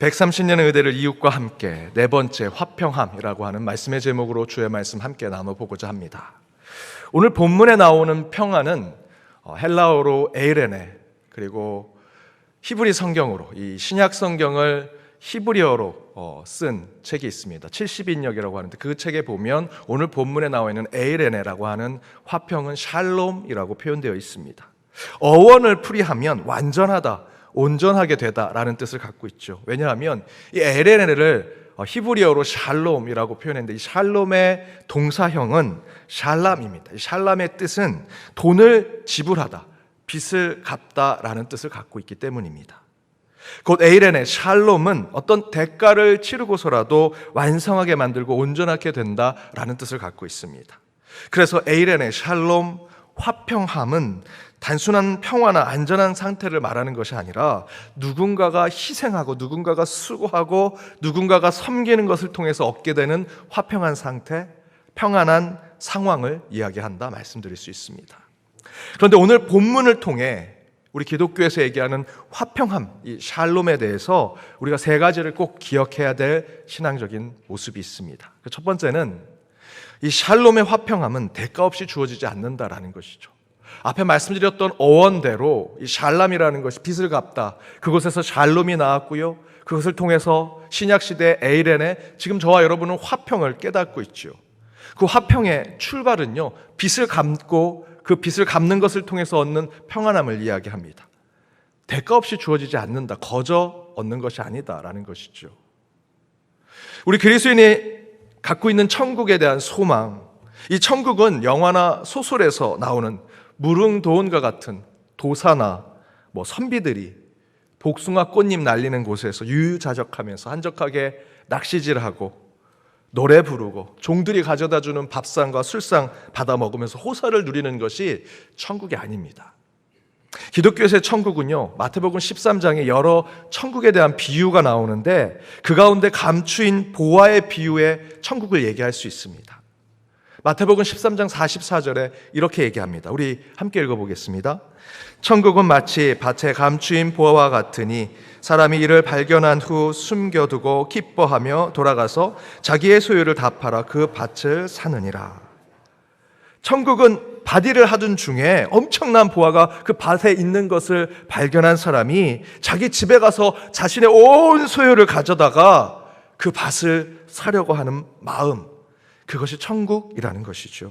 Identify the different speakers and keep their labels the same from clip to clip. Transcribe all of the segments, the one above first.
Speaker 1: 130년의 의대를 이웃과 함께 네 번째 화평함이라고 하는 말씀의 제목으로 주의 말씀 함께 나눠보고자 합니다. 오늘 본문에 나오는 평화는 헬라어로 에이레네, 그리고 히브리 성경으로, 이 신약 성경을 히브리어로 쓴 책이 있습니다. 70인역이라고 하는데 그 책에 보면 오늘 본문에 나와 있는 에이레네라고 하는 화평은 샬롬이라고 표현되어 있습니다. 어원을 풀이하면 완전하다, 온전하게 되다라는 뜻을 갖고 있죠. 왜냐하면 이 에레네를 히브리어로 샬롬이라고 표현했는데 이 샬롬의 동사형은 샬람입니다. 이 샬람의 뜻은 돈을 지불하다, 빚을 갚다라는 뜻을 갖고 있기 때문입니다. 곧 에이레네, 샬롬은 어떤 대가를 치르고서라도 완성하게 만들고 온전하게 된다라는 뜻을 갖고 있습니다. 그래서 에이레네, 샬롬, 화평함은 단순한 평화나 안전한 상태를 말하는 것이 아니라 누군가가 희생하고 누군가가 수고하고 누군가가 섬기는 것을 통해서 얻게 되는 화평한 상태, 평안한 상황을 이야기한다 말씀드릴 수 있습니다. 그런데 오늘 본문을 통해 우리 기독교에서 얘기하는 화평함, 이 샬롬에 대해서 우리가 세 가지를 꼭 기억해야 될 신앙적인 모습이 있습니다. 첫 번째는 이 샬롬의 화평함은 대가 없이 주어지지 않는다라는 것이죠. 앞에 말씀드렸던 어원대로 이 샬람이라는 것이 빚을 갚다, 그곳에서 샬롬이 나왔고요, 그것을 통해서 신약시대 에이레네, 지금 저와 여러분은 화평을 깨닫고 있죠. 그 화평의 출발은요, 빚을 갚고 그 빚을 갚는 것을 통해서 얻는 평안함을 이야기합니다. 대가 없이 주어지지 않는다, 거저 얻는 것이 아니다라는 것이죠. 우리 그리스도인이 갖고 있는 천국에 대한 소망, 이 천국은 영화나 소설에서 나오는 무릉도원과 같은 도사나 선비들이 복숭아 꽃잎 날리는 곳에서 유유자적하면서 한적하게 낚시질하고 노래 부르고 종들이 가져다주는 밥상과 술상 받아 먹으면서 호사를 누리는 것이 천국이 아닙니다. 기독교에서의 천국은요, 마태복음 13장에 여러 천국에 대한 비유가 나오는데 그 가운데 감추인 보화의 비유의 천국을 얘기할 수 있습니다. 마태복음 13장 44절에 이렇게 얘기합니다. 우리 함께 읽어보겠습니다. 천국은 마치 밭에 감추인 보화와 같으니 사람이 이를 발견한 후 숨겨두고 기뻐하며 돌아가서 자기의 소유를 다 팔아 그 밭을 사느니라. 천국은 밭일을 하던 중에 엄청난 보화가 그 밭에 있는 것을 발견한 사람이 자기 집에 가서 자신의 온 소유를 가져다가 그 밭을 사려고 하는 마음, 그것이 천국이라는 것이죠.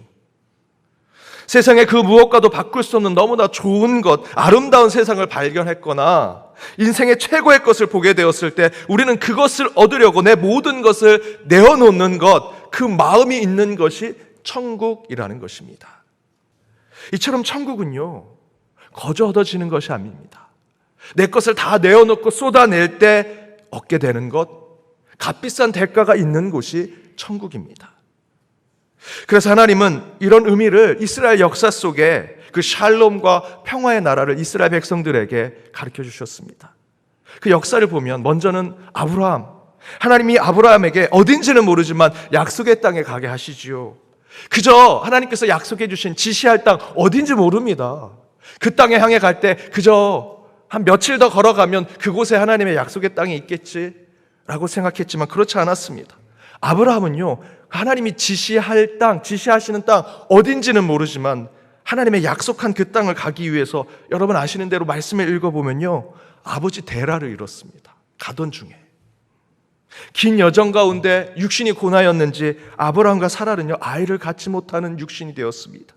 Speaker 1: 세상에 그 무엇과도 바꿀 수 없는 너무나 좋은 것, 아름다운 세상을 발견했거나 인생의 최고의 것을 보게 되었을 때 우리는 그것을 얻으려고 내 모든 것을 내어놓는 것, 그 마음이 있는 것이 천국이라는 것입니다. 이처럼 천국은요, 거저 얻어지는 것이 아닙니다. 내 것을 다 내어놓고 쏟아낼 때 얻게 되는 것, 값비싼 대가가 있는 곳이 천국입니다. 그래서 하나님은 이런 의미를 이스라엘 역사 속에 그 샬롬과 평화의 나라를 이스라엘 백성들에게 가르쳐 주셨습니다. 그 역사를 보면 먼저는 아브라함, 하나님이 아브라함에게 어딘지는 모르지만 약속의 땅에 가게 하시지요. 그저 하나님께서 약속해 주신 지시할 땅 어딘지 모릅니다. 그 땅에 향해 갈 때 그저 한 며칠 더 걸어가면 그곳에 하나님의 약속의 땅이 있겠지라고 생각했지만 그렇지 않았습니다. 아브라함은요, 하나님이 지시할 땅, 지시하시는 땅 어딘지는 모르지만 하나님의 약속한 그 땅을 가기 위해서 여러분 아시는 대로 말씀을 읽어보면요, 아버지 데라를 잃었습니다. 가던 중에 긴 여정 가운데 육신이 고나였는지 아브라함과 사라는요, 아이를 갖지 못하는 육신이 되었습니다.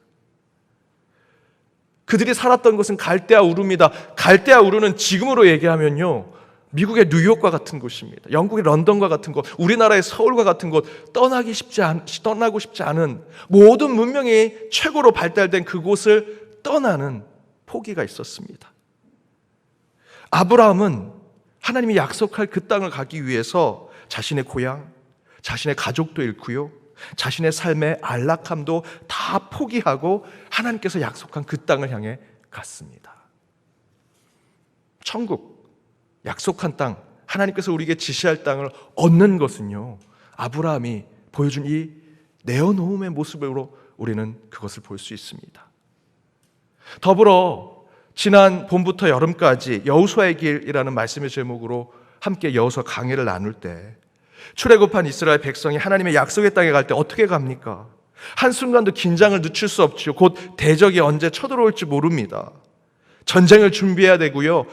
Speaker 1: 그들이 살았던 곳은 갈대아 우르입니다. 갈대아 우르는 지금으로 얘기하면요, 미국의 뉴욕과 같은 곳입니다. 영국의 런던과 같은 곳, 우리나라의 서울과 같은 곳, 떠나고 싶지 않은 모든 문명이 최고로 발달된 그곳을 떠나는 포기가 있었습니다. 아브라함은 하나님이 약속할 그 땅을 가기 위해서 자신의 고향, 자신의 가족도 잃고요, 자신의 삶의 안락함도 다 포기하고 하나님께서 약속한 그 땅을 향해 갔습니다. 천국, 약속한 땅, 하나님께서 우리에게 지시할 땅을 얻는 것은요, 아브라함이 보여준 이 내어놓음의 모습으로 우리는 그것을 볼 수 있습니다. 더불어 지난 봄부터 여름까지 여호수아의 길이라는 말씀의 제목으로 함께 여호수아 강해를 나눌 때 출애굽한 이스라엘 백성이 하나님의 약속의 땅에 갈 때 어떻게 갑니까? 한순간도 긴장을 늦출 수 없지요. 곧 대적이 언제 쳐들어올지 모릅니다. 전쟁을 준비해야 되고요.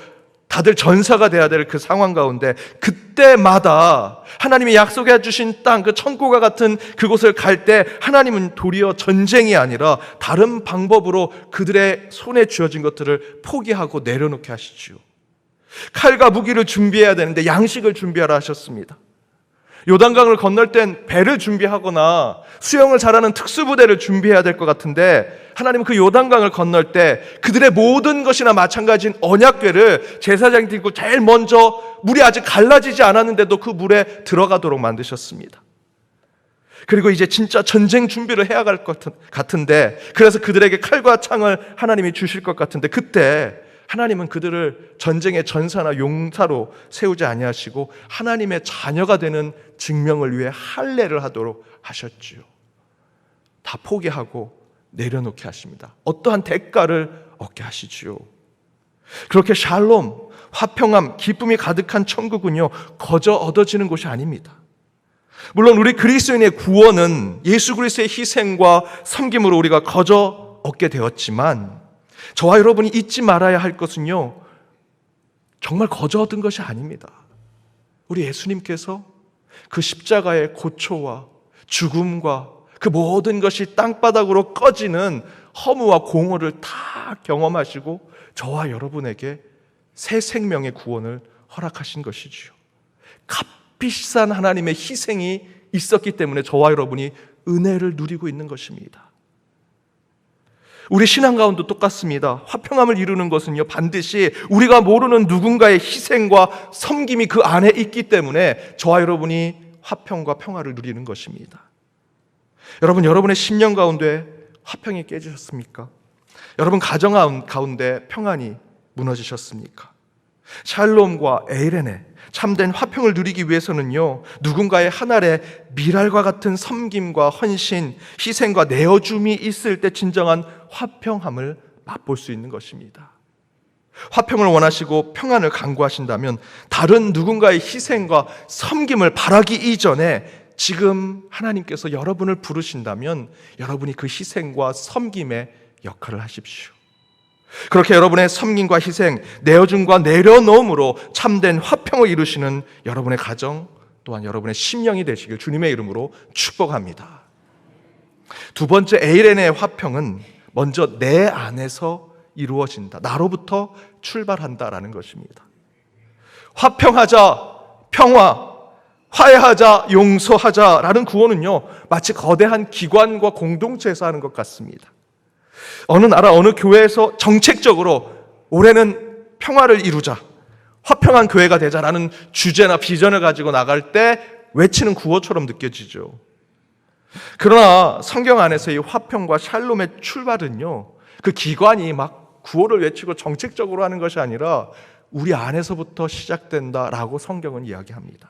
Speaker 1: 다들 전사가 돼야 될 그 상황 가운데 그때마다 하나님이 약속해 주신 땅, 그 천국과 같은 그곳을 갈 때 하나님은 도리어 전쟁이 아니라 다른 방법으로 그들의 손에 쥐어진 것들을 포기하고 내려놓게 하시지요. 칼과 무기를 준비해야 되는데 양식을 준비하라 하셨습니다. 요단강을 건널 땐 배를 준비하거나 수영을 잘하는 특수부대를 준비해야 될 것 같은데 하나님은 그 요단강을 건널 때 그들의 모든 것이나 마찬가지인 언약궤를 제사장이 들고 제일 먼저 물이 아직 갈라지지 않았는데도 그 물에 들어가도록 만드셨습니다. 그리고 이제 진짜 전쟁 준비를 해야 할 것 같은데 그래서 그들에게 칼과 창을 하나님이 주실 것 같은데 그때 하나님은 그들을 전쟁의 전사나 용사로 세우지 아니하시고 하나님의 자녀가 되는 증명을 위해 할례를 하도록 하셨지요. 다 포기하고 내려놓게 하십니다. 어떠한 대가를 얻게 하시지요. 그렇게 샬롬, 화평함, 기쁨이 가득한 천국은요 거저 얻어지는 곳이 아닙니다. 물론 우리 그리스도인의 구원은 예수 그리스도의 희생과 섬김으로 우리가 거저 얻게 되었지만 저와 여러분이 잊지 말아야 할 것은요 정말 거저 얻은 것이 아닙니다. 우리 예수님께서 그 십자가의 고초와 죽음과 그 모든 것이 땅바닥으로 꺼지는 허무와 공허를 다 경험하시고 저와 여러분에게 새 생명의 구원을 허락하신 것이지요. 값비싼 하나님의 희생이 있었기 때문에 저와 여러분이 은혜를 누리고 있는 것입니다. 우리 신앙 가운데 똑같습니다. 화평함을 이루는 것은요 반드시 우리가 모르는 누군가의 희생과 섬김이 그 안에 있기 때문에 저와 여러분이 화평과 평화를 누리는 것입니다. 여러분, 여러분의 심령 가운데 화평이 깨지셨습니까? 여러분 가정 가운데 평안이 무너지셨습니까? 샬롬과 에이레네 참된 화평을 누리기 위해서는요 누군가의 한 알의 밀알과 같은 섬김과 헌신, 희생과 내어줌이 있을 때 진정한 화평함을 맛볼 수 있는 것입니다. 화평을 원하시고 평안을 간구하신다면 다른 누군가의 희생과 섬김을 바라기 이전에 지금 하나님께서 여러분을 부르신다면 여러분이 그 희생과 섬김의 역할을 하십시오. 그렇게 여러분의 섬김과 희생, 내어줌과 내려놓음으로 참된 화평을 이루시는 여러분의 가정 또한 여러분의 심령이 되시길 주님의 이름으로 축복합니다. 두 번째 에이레네의 화평은 먼저 내 안에서 이루어진다. 나로부터 출발한다라는 것입니다. 화평하자, 평화, 화해하자, 용서하자라는 구호는요 마치 거대한 기관과 공동체에서 하는 것 같습니다. 어느 나라, 어느 교회에서 정책적으로 올해는 평화를 이루자, 화평한 교회가 되자라는 주제나 비전을 가지고 나갈 때 외치는 구호처럼 느껴지죠. 그러나 성경 안에서 이 화평과 샬롬의 출발은요 그 기관이 막 구호를 외치고 정책적으로 하는 것이 아니라 우리 안에서부터 시작된다라고 성경은 이야기합니다.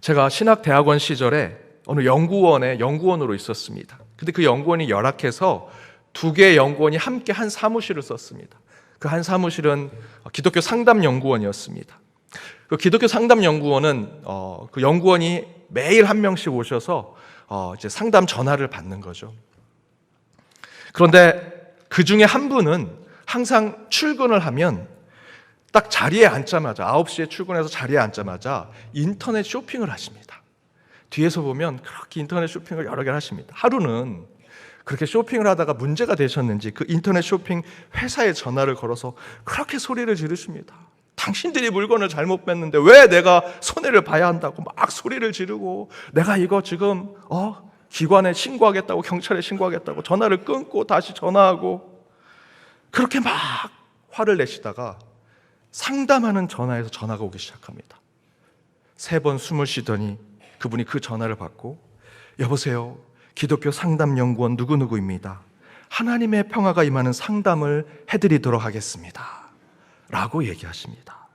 Speaker 1: 제가 신학대학원 시절에 어느 연구원에 연구원으로 있었습니다. 근데 그 연구원이 열악해서 두 개의 연구원이 함께 한 사무실을 썼습니다. 그 한 사무실은 기독교 상담연구원이었습니다. 그 기독교 상담연구원은 그 연구원이 매일 한 명씩 오셔서 이제 상담 전화를 받는 거죠. 그런데 그 중에 한 분은 항상 출근을 하면 딱 자리에 앉자마자 9시에 출근해서 자리에 앉자마자 인터넷 쇼핑을 하십니다. 뒤에서 보면 그렇게 인터넷 쇼핑을 여러 개를 하십니다. 하루는 그렇게 쇼핑을 하다가 문제가 되셨는지 그 인터넷 쇼핑 회사에 전화를 걸어서 그렇게 소리를 지르십니다. 당신들이 물건을 잘못 뺐는데 왜 내가 손해를 봐야 한다고 막 소리를 지르고 내가 이거 지금 기관에 신고하겠다고, 경찰에 신고하겠다고 전화를 끊고 다시 전화하고 그렇게 막 화를 내시다가 상담하는 전화에서 전화가 오기 시작합니다. 3번 숨을 쉬더니 그분이 그 전화를 받고 여보세요, 기독교 상담연구원 누구누구입니다. 하나님의 평화가 임하는 상담을 해드리도록 하겠습니다 라고 얘기하십니다.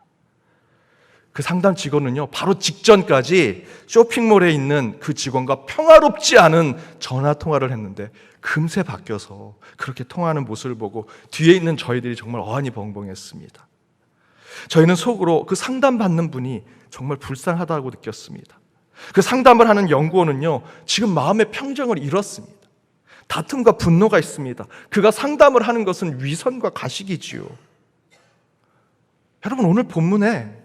Speaker 1: 그 상담 직원은요 바로 직전까지 쇼핑몰에 있는 그 직원과 평화롭지 않은 전화통화를 했는데 금세 바뀌어서 그렇게 통화하는 모습을 보고 뒤에 있는 저희들이 정말 어안이 벙벙했습니다. 저희는 속으로 그 상담받는 분이 정말 불쌍하다고 느꼈습니다. 그 상담을 하는 연구원은요, 지금 마음의 평정을 잃었습니다. 다툼과 분노가 있습니다. 그가 상담을 하는 것은 위선과 가식이지요. 여러분, 오늘 본문에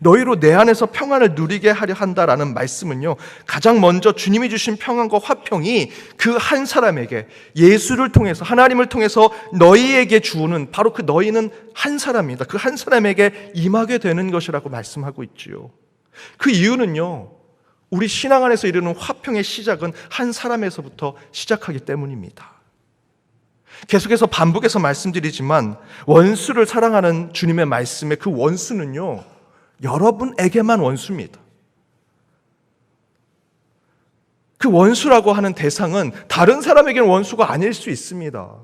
Speaker 1: 너희로 내 안에서 평안을 누리게 하려 한다라는 말씀은요, 가장 먼저 주님이 주신 평안과 화평이 그 한 사람에게, 예수를 통해서, 하나님을 통해서 너희에게 주는, 바로 그 너희는 한 사람입니다. 그 한 사람에게 임하게 되는 것이라고 말씀하고 있지요. 그 이유는요, 우리 신앙 안에서 이루는 화평의 시작은 한 사람에서부터 시작하기 때문입니다. 계속해서 반복해서 말씀드리지만, 원수를 사랑하는 주님의 말씀의 그 원수는요, 여러분에게만 원수입니다. 그 원수라고 하는 대상은 다른 사람에게는 원수가 아닐 수 있습니다.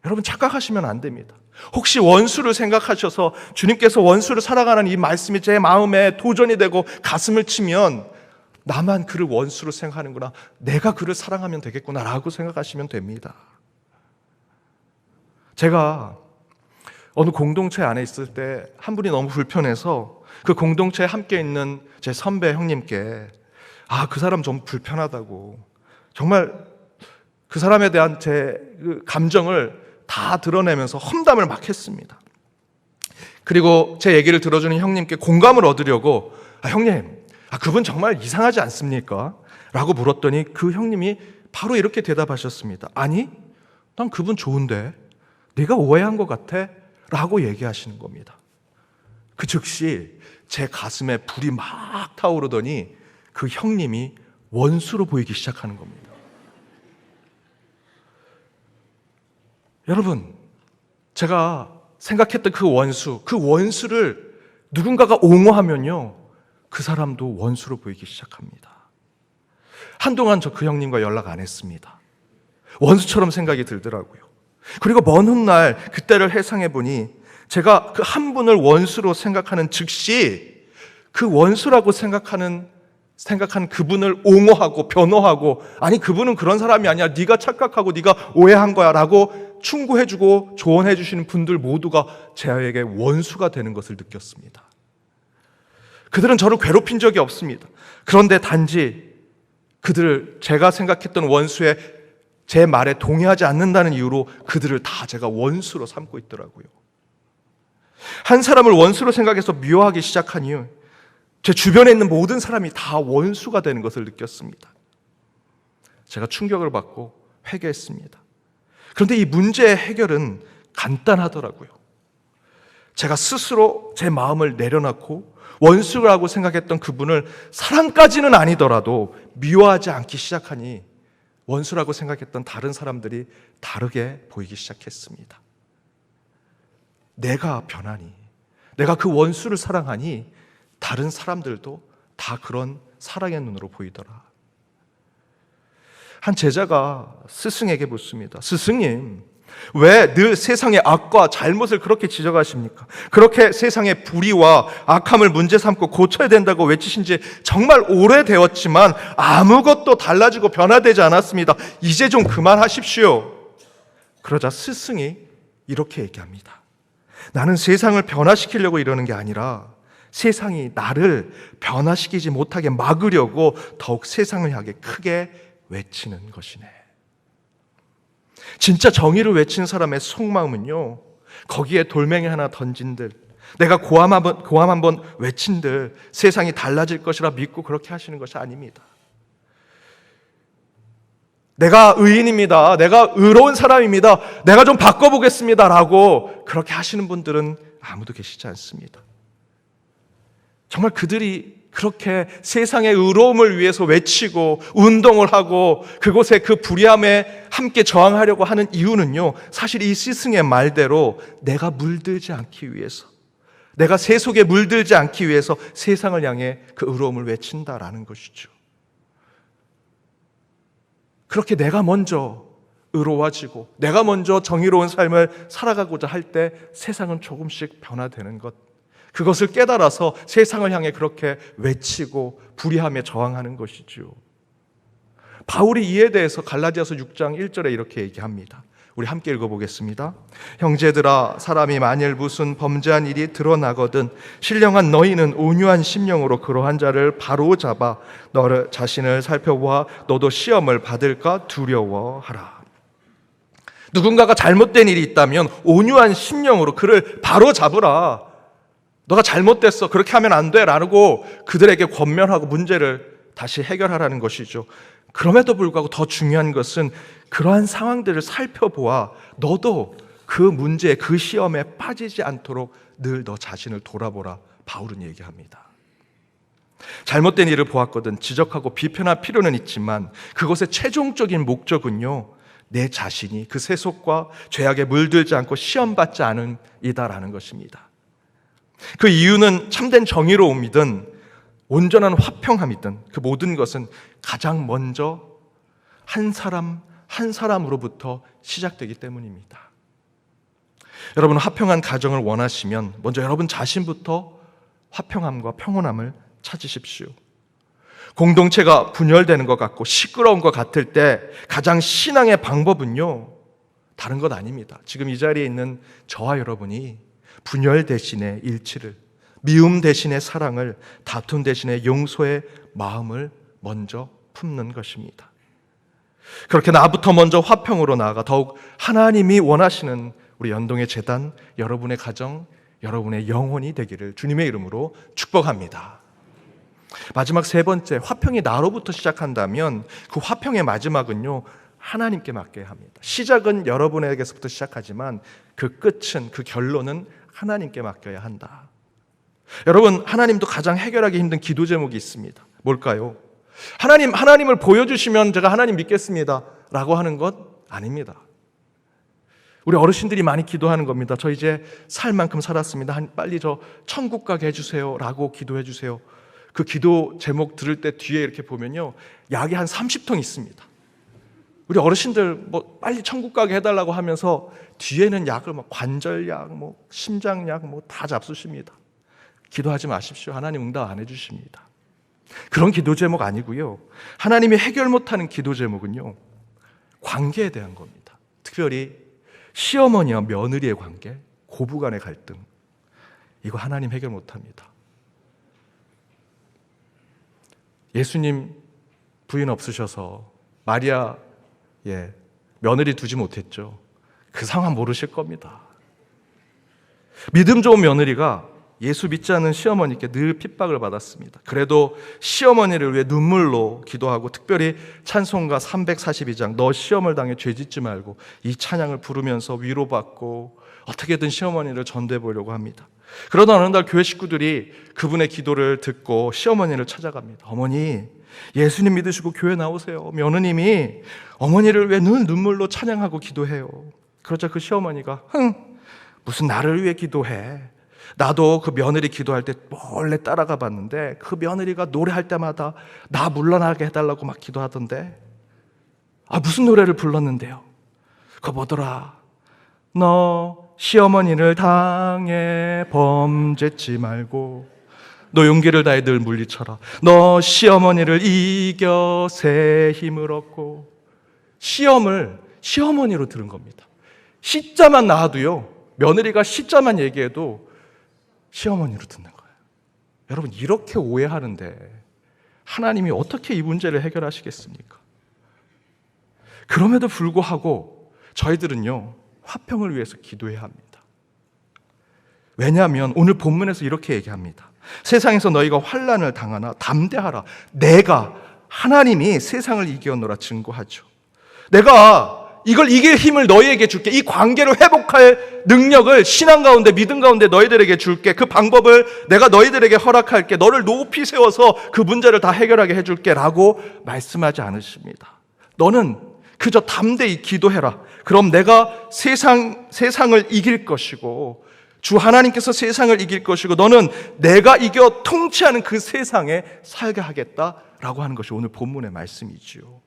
Speaker 1: 여러분, 착각하시면 안 됩니다. 혹시 원수를 생각하셔서 주님께서 원수를 사랑하는 이 말씀이 제 마음에 도전이 되고 가슴을 치면, 나만 그를 원수로 생각하는구나, 내가 그를 사랑하면 되겠구나 라고 생각하시면 됩니다. 제가 어느 공동체 안에 있을 때 한 분이 너무 불편해서 그 공동체에 함께 있는 제 선배 형님께 그 사람 좀 불편하다고, 정말 그 사람에 대한 제 감정을 다 드러내면서 험담을 막 했습니다. 그리고 제 얘기를 들어주는 형님께 공감을 얻으려고, 형님, 그분 정말 이상하지 않습니까? 라고 물었더니 그 형님이 바로 이렇게 대답하셨습니다. 아니, 난 그분 좋은데 네가 오해한 것 같아 라고 얘기하시는 겁니다. 그 즉시 제 가슴에 불이 막 타오르더니 그 형님이 원수로 보이기 시작하는 겁니다. 여러분, 제가 생각했던 그 원수를 누군가가 옹호하면요, 그 사람도 원수로 보이기 시작합니다. 한동안 저 그 형님과 연락 안 했습니다. 원수처럼 생각이 들더라고요. 그리고 먼 훗날 그때를 회상해 보니 제가 그 한 분을 원수로 생각하는 즉시 그 원수라고 생각한 그분을 옹호하고 변호하고, 아니 그분은 그런 사람이 아니야, 네가 착각하고 네가 오해한 거야 라고 충고해주고 조언해 주시는 분들 모두가 제에게 원수가 되는 것을 느꼈습니다. 그들은 저를 괴롭힌 적이 없습니다. 그런데 단지 제가 생각했던 원수의 제 말에 동의하지 않는다는 이유로 그들을 다 제가 원수로 삼고 있더라고요. 한 사람을 원수로 생각해서 미워하기 시작한 이유, 제 주변에 있는 모든 사람이 다 원수가 되는 것을 느꼈습니다. 제가 충격을 받고 회개했습니다. 그런데 이 문제의 해결은 간단하더라고요. 제가 스스로 제 마음을 내려놓고 원수라고 생각했던 그분을 사랑까지는 아니더라도 미워하지 않기 시작하니 원수라고 생각했던 다른 사람들이 다르게 보이기 시작했습니다. 내가 변하니, 내가 그 원수를 사랑하니 다른 사람들도 다 그런 사랑의 눈으로 보이더라. 한 제자가 스승에게 묻습니다. 스승님, 왜 늘 세상의 악과 잘못을 그렇게 지적하십니까? 그렇게 세상의 불의와 악함을 문제 삼고 고쳐야 된다고 외치신 지 정말 오래되었지만 아무것도 달라지고 변화되지 않았습니다. 이제 좀 그만하십시오. 그러자 스승이 이렇게 얘기합니다. 나는 세상을 변화시키려고 이러는 게 아니라 세상이 나를 변화시키지 못하게 막으려고 더욱 세상을 향해 크게 외치는 것이네. 진짜 정의를 외치는 사람의 속마음은요, 거기에 돌멩이 하나 던진들, 내가 고함 한번 외친들 세상이 달라질 것이라 믿고 그렇게 하시는 것이 아닙니다. 내가 의인입니다, 내가 의로운 사람입니다, 내가 좀 바꿔보겠습니다 라고 그렇게 하시는 분들은 아무도 계시지 않습니다. 정말 그들이 그렇게 세상의 의로움을 위해서 외치고 운동을 하고 그곳에 그 불의함에 함께 저항하려고 하는 이유는요, 사실 이 스승의 말대로 내가 물들지 않기 위해서, 내가 세 속에 물들지 않기 위해서 세상을 향해 그 의로움을 외친다라는 것이죠. 그렇게 내가 먼저 의로워지고 내가 먼저 정의로운 삶을 살아가고자 할 때 세상은 조금씩 변화되는 것, 그것을 깨달아서 세상을 향해 그렇게 외치고 불의함에 저항하는 것이죠. 바울이 이에 대해서 갈라디아서 6장 1절에 이렇게 얘기합니다. 우리 함께 읽어보겠습니다. 형제들아, 사람이 만일 무슨 범죄한 일이 드러나거든 신령한 너희는 온유한 심령으로 그러한 자를 바로 잡아 너를 자신을 살펴보아 너도 시험을 받을까 두려워하라. 누군가가 잘못된 일이 있다면 온유한 심령으로 그를 바로 잡으라. 너가 잘못됐어, 그렇게 하면 안 돼 라고 그들에게 권면하고 문제를 다시 해결하라는 것이죠. 그럼에도 불구하고 더 중요한 것은 그러한 상황들을 살펴보아 너도 그 문제, 그 시험에 빠지지 않도록 늘 너 자신을 돌아보라, 바울은 얘기합니다. 잘못된 일을 보았거든 지적하고 비판할 필요는 있지만 그것의 최종적인 목적은요, 내 자신이 그 세속과 죄악에 물들지 않고 시험받지 않음이다라는 것입니다. 그 이유는 참된 정의로움이든 온전한 화평함이든 그 모든 것은 가장 먼저 한 사람 한 사람으로부터 시작되기 때문입니다. 여러분, 화평한 가정을 원하시면 먼저 여러분 자신부터 화평함과 평온함을 찾으십시오. 공동체가 분열되는 것 같고 시끄러운 것 같을 때 가장 신앙의 방법은요, 다른 것 아닙니다. 지금 이 자리에 있는 저와 여러분이 분열 대신에 일치를, 미움 대신에 사랑을, 다툼 대신에 용서의 마음을 먼저 품는 것입니다. 그렇게 나부터 먼저 화평으로 나아가 더욱 하나님이 원하시는 우리 연동의 재단, 여러분의 가정, 여러분의 영혼이 되기를 주님의 이름으로 축복합니다. 마지막 세 번째, 화평이 나로부터 시작한다면 그 화평의 마지막은요, 하나님께 맡겨야 합니다. 시작은 여러분에게서부터 시작하지만 그 끝은, 그 결론은 하나님께 맡겨야 한다. 여러분, 하나님도 가장 해결하기 힘든 기도 제목이 있습니다. 뭘까요? 하나님을 보여주시면 제가 하나님 믿겠습니다 라고 하는 것 아닙니다. 우리 어르신들이 많이 기도하는 겁니다. 저 이제 살 만큼 살았습니다. 빨리 저 천국 가게 해주세요 라고 기도해 주세요. 그 기도 제목 들을 때 뒤에 이렇게 보면요, 약이 한 30통 있습니다. 우리 어르신들 뭐 빨리 천국 가게 해달라고 하면서 뒤에는 약을 막 관절약, 뭐 심장약 뭐 다 잡수십니다. 기도하지 마십시오. 하나님 응답 안 해주십니다. 그런 기도 제목 아니고요, 하나님이 해결 못하는 기도 제목은요, 관계에 대한 겁니다. 특별히 시어머니와 며느리의 관계, 고부간의 갈등, 이거 하나님 해결 못합니다. 예수님 부인 없으셔서 마리아 며느리 두지 못했죠. 그 상황 모르실 겁니다. 믿음 좋은 며느리가 예수 믿지 않는 시어머니께 늘 핍박을 받았습니다. 그래도 시어머니를 위해 눈물로 기도하고 특별히 찬송가 342장 너 시험을 당해 죄짓지 말고 이 찬양을 부르면서 위로받고 어떻게든 시어머니를 전도해 보려고 합니다. 그러다 어느 날 교회 식구들이 그분의 기도를 듣고 시어머니를 찾아갑니다. 어머니, 예수님 믿으시고 교회 나오세요. 며느님이 어머니를 위해 늘 눈물로 찬양하고 기도해요. 그러자 그 시어머니가 무슨 나를 위해 기도해. 나도 그 며느리 기도할 때 몰래 따라가 봤는데 그 며느리가 노래할 때마다 나 물러나게 해달라고 막 기도하던데, 무슨 노래를 불렀는데요? 그거 뭐더라? 너 시어머니를 당해 범죄치 말고 너 용기를 다해 늘 물리쳐라. 너 시어머니를 이겨 새 힘을 얻고. 시험을 시어머니로 들은 겁니다. 시자만 나와도요, 며느리가 시자만 얘기해도 시어머니로 듣는 거예요. 여러분, 이렇게 오해하는데 하나님이 어떻게 이 문제를 해결하시겠습니까? 그럼에도 불구하고 저희들은요, 화평을 위해서 기도해야 합니다. 왜냐하면 오늘 본문에서 이렇게 얘기합니다. 세상에서 너희가 환난을 당하나 담대하라. 내가 하나님이 세상을 이겨노라 증거하죠. 내가 이걸 이길 힘을 너희에게 줄게. 이 관계를 회복할 능력을 신앙 가운데, 믿음 가운데 너희들에게 줄게. 그 방법을 내가 너희들에게 허락할게. 너를 높이 세워서 그 문제를 다 해결하게 해줄게 라고 말씀하지 않으십니다. 너는 그저 담대히 기도해라. 그럼 내가 세상을 이길 것이고 주 하나님께서 세상을 이길 것이고 너는 내가 이겨 통치하는 그 세상에 살게 하겠다라고 하는 것이 오늘 본문의 말씀이지요.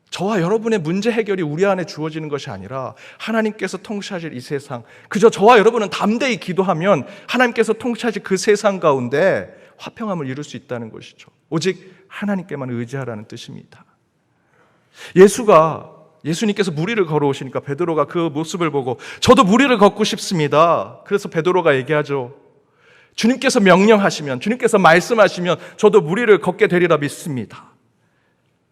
Speaker 1: 저와 여러분의 문제 해결이 우리 안에 주어지는 것이 아니라 하나님께서 통치하실 이 세상, 그저 저와 여러분은 담대히 기도하면 하나님께서 통치하실 그 세상 가운데 화평함을 이룰 수 있다는 것이죠. 오직 하나님께만 의지하라는 뜻입니다. 예수님께서 무리를 걸어오시니까 베드로가 그 모습을 보고 저도 무리를 걷고 싶습니다. 그래서 베드로가 얘기하죠. 주님께서 명령하시면, 주님께서 말씀하시면 저도 무리를 걷게 되리라 믿습니다.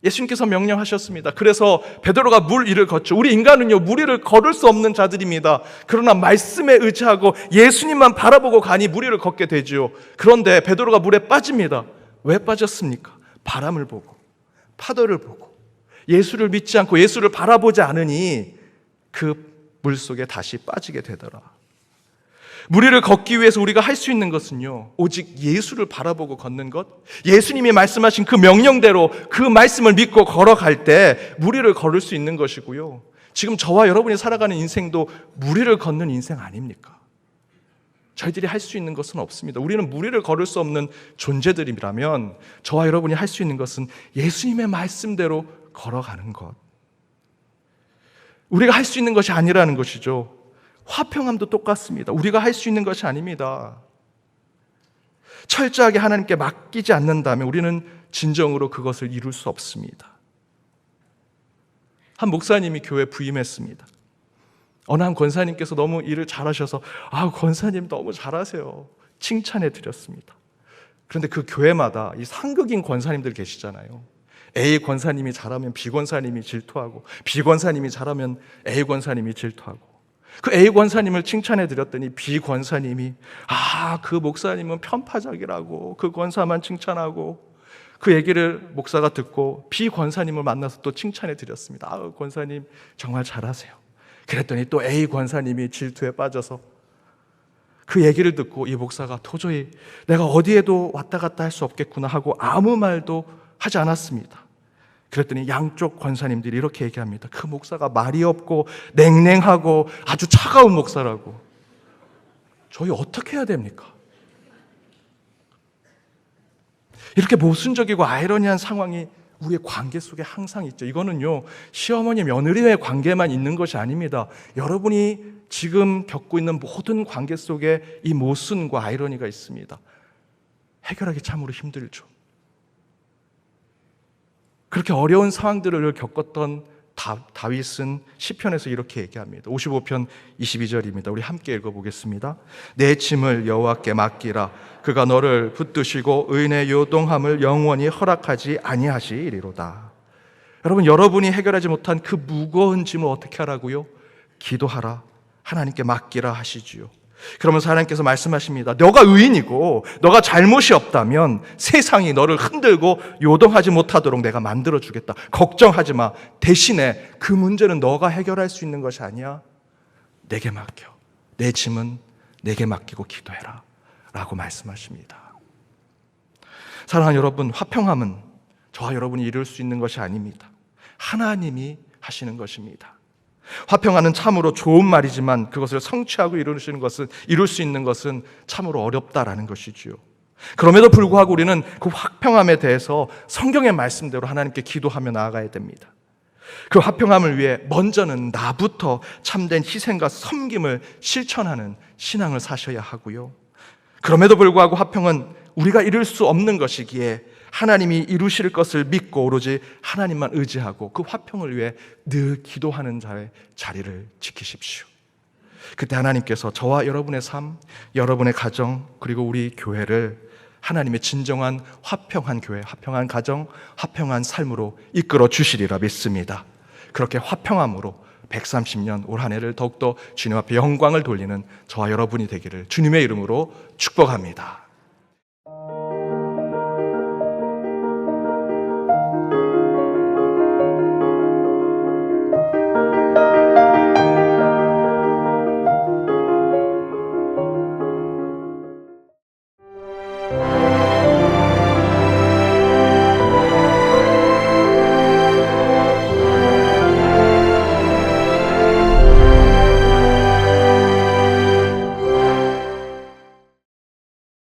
Speaker 1: 예수님께서 명령하셨습니다. 그래서 베드로가 물 위를 걷죠. 우리 인간은요, 무리를 걸을 수 없는 자들입니다. 그러나 말씀에 의지하고 예수님만 바라보고 가니 무리를 걷게 되죠. 그런데 베드로가 물에 빠집니다. 왜 빠졌습니까? 바람을 보고, 파도를 보고, 예수를 믿지 않고 예수를 바라보지 않으니 그 물속에 다시 빠지게 되더라. 무리를 걷기 위해서 우리가 할 수 있는 것은요, 오직 예수를 바라보고 걷는 것, 예수님이 말씀하신 그 명령대로 그 말씀을 믿고 걸어갈 때 무리를 걸을 수 있는 것이고요. 지금 저와 여러분이 살아가는 인생도 무리를 걷는 인생 아닙니까? 저희들이 할 수 있는 것은 없습니다. 우리는 무리를 걸을 수 없는 존재들이라면 저와 여러분이 할 수 있는 것은 예수님의 말씀대로 걸어가는 것. 우리가 할 수 있는 것이 아니라는 것이죠. 화평함도 똑같습니다. 우리가 할 수 있는 것이 아닙니다. 철저하게 하나님께 맡기지 않는다면 우리는 진정으로 그것을 이룰 수 없습니다. 한 목사님이 교회에 부임했습니다. 어느 한 권사님께서 너무 일을 잘하셔서 권사님 너무 잘하세요, 칭찬해 드렸습니다. 그런데 그 교회마다 이 상극인 권사님들 계시잖아요. A 권사님이 잘하면 B 권사님이 질투하고, B 권사님이 잘하면 A 권사님이 질투하고, 그 A 권사님을 칭찬해 드렸더니 B 권사님이 그 목사님은 편파적이라고 그 권사만 칭찬하고, 그 얘기를 목사가 듣고 B 권사님을 만나서 또 칭찬해 드렸습니다. 권사님 정말 잘하세요. 그랬더니 또 A 권사님이 질투에 빠져서 그 얘기를 듣고 이 목사가 도저히 내가 어디에도 왔다 갔다 할 수 없겠구나 하고 아무 말도 하지 않았습니다. 그랬더니 양쪽 권사님들이 이렇게 얘기합니다. 그 목사가 말이 없고 냉랭하고 아주 차가운 목사라고. 저희 어떻게 해야 됩니까? 이렇게 모순적이고 아이러니한 상황이 우리의 관계 속에 항상 있죠. 이거는요, 시어머니 며느리의 관계만 있는 것이 아닙니다. 여러분이 지금 겪고 있는 모든 관계 속에 이 모순과 아이러니가 있습니다. 해결하기 참으로 힘들죠. 그렇게 어려운 상황들을 겪었던 다윗은 시편에서 이렇게 얘기합니다. 55편 22절입니다. 우리 함께 읽어보겠습니다. 내 짐을 여호와께 맡기라. 그가 너를 붙드시고 의인의 요동함을 영원히 허락하지 아니하시리로다. 여러분, 여러분이 해결하지 못한 그 무거운 짐을 어떻게 하라고요? 기도하라. 하나님께 맡기라 하시지요. 그러면서 하나님께서 말씀하십니다. 너가 의인이고 너가 잘못이 없다면 세상이 너를 흔들고 요동하지 못하도록 내가 만들어주겠다. 걱정하지 마. 대신에 그 문제는 너가 해결할 수 있는 것이 아니야. 내게 맡겨. 내 짐은 내게 맡기고 기도해라 라고 말씀하십니다. 사랑하는 여러분, 화평함은 저와 여러분이 이룰 수 있는 것이 아닙니다. 하나님이 하시는 것입니다. 화평하는 참으로 좋은 말이지만 그것을 성취하고 이룰 수 있는 것은 참으로 어렵다라는 것이지요. 그럼에도 불구하고 우리는 그 화평함에 대해서 성경의 말씀대로 하나님께 기도하며 나아가야 됩니다. 그 화평함을 위해 먼저는 나부터 참된 희생과 섬김을 실천하는 신앙을 사셔야 하고요. 그럼에도 불구하고 화평은 우리가 이룰 수 없는 것이기에 하나님이 이루실 것을 믿고 오로지 하나님만 의지하고 그 화평을 위해 늘 기도하는 자의 자리를 지키십시오. 그때 하나님께서 저와 여러분의 삶, 여러분의 가정, 그리고 우리 교회를 하나님의 진정한 화평한 교회, 화평한 가정, 화평한 삶으로 이끌어 주시리라 믿습니다. 그렇게 화평함으로 130년 올 한 해를 더욱더 주님 앞에 영광을 돌리는 저와 여러분이 되기를 주님의 이름으로 축복합니다.